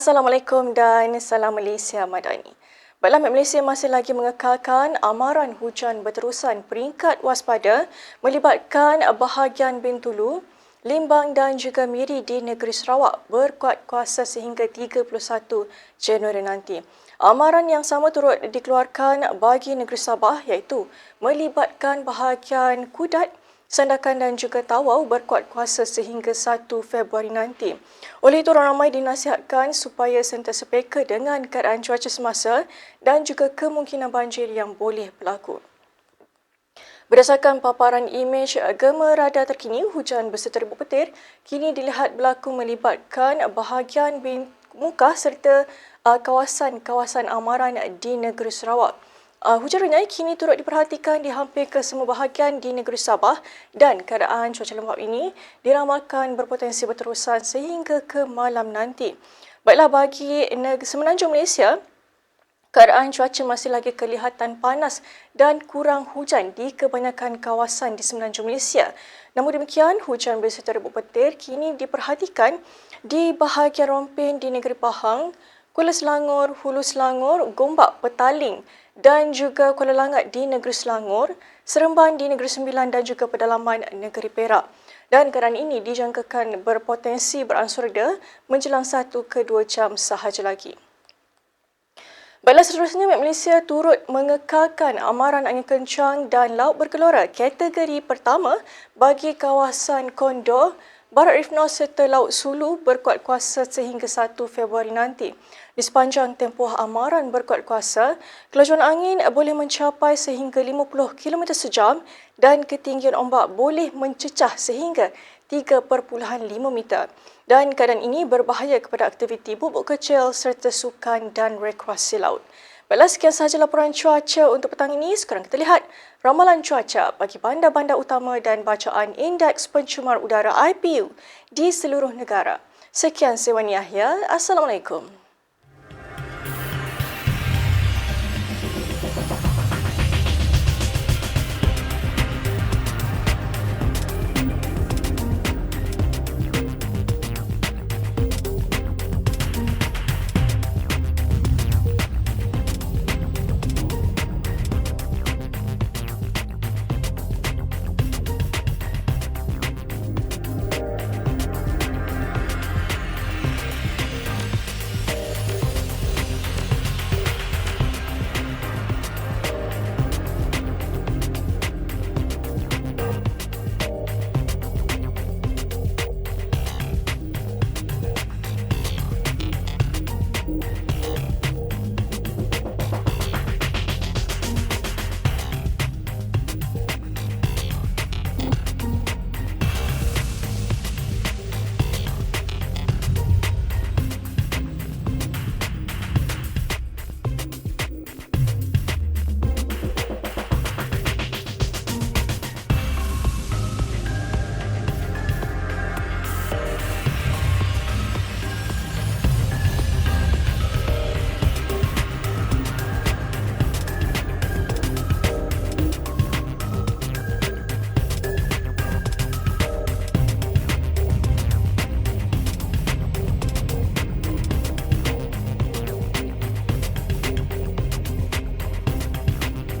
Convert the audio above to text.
Assalamualaikum dan salam Malaysia Madani. Baiklah, Malaysia masih lagi mengekalkan amaran hujan berterusan peringkat waspada melibatkan bahagian Bintulu, Limbang dan juga Miri di negeri Sarawak berkuat kuasa sehingga 31 Januari nanti. Amaran yang sama turut dikeluarkan bagi negeri Sabah iaitu melibatkan bahagian Kudat, Sandakan dan juga Tawau berkuat kuasa sehingga 1 Februari nanti. Oleh itu, orang ramai dinasihatkan supaya sentiasa peka dengan keadaan cuaca semasa dan juga kemungkinan banjir yang boleh berlaku. Berdasarkan paparan imej gema radar terkini, hujan berserta ribut petir kini dilihat berlaku melibatkan bahagian Mukah serta kawasan-kawasan amaran di negeri Sarawak. Hujan renyai kini turut diperhatikan di hampir ke semua bahagian di negeri Sabah dan keadaan cuaca lembap ini diramalkan berpotensi berterusan sehingga ke malam nanti. Baiklah, bagi Semenanjung Malaysia, keadaan cuaca masih lagi kelihatan panas dan kurang hujan di kebanyakan kawasan di Semenanjung Malaysia. Namun demikian, hujan berserta ribut petir kini diperhatikan di bahagian Rompin di negeri Pahang, Kuala Selangor, Hulu Selangor, Gombak, Petaling dan juga Kuala Langat di negeri Selangor, Seremban di negeri Sembilan dan juga pedalaman negeri Perak. Dan keadaan ini dijangkakan berpotensi beransur reda menjelang 1 ke 2 jam sahaja lagi. Baiklah, seterusnya Malaysia turut mengekalkan amaran angin kencang dan laut bergelora kategori pertama bagi kawasan Kondor, Barat Reef North serta Laut Sulu berkuat kuasa sehingga 1 Februari nanti. Di sepanjang tempoh amaran berkuat kuasa, kelajuan angin boleh mencapai sehingga 50 km sejam dan ketinggian ombak boleh mencecah sehingga 3.5 meter. Dan keadaan ini berbahaya kepada aktiviti bubuk kecil serta sukan dan rekreasi laut. Baiklah, sekian sahaja laporan cuaca untuk petang ini. Sekarang kita lihat ramalan cuaca bagi bandar-bandar utama dan bacaan Indeks Pencemaran Udara IPU di seluruh negara. Sekian, saya Wani Yahya. Assalamualaikum.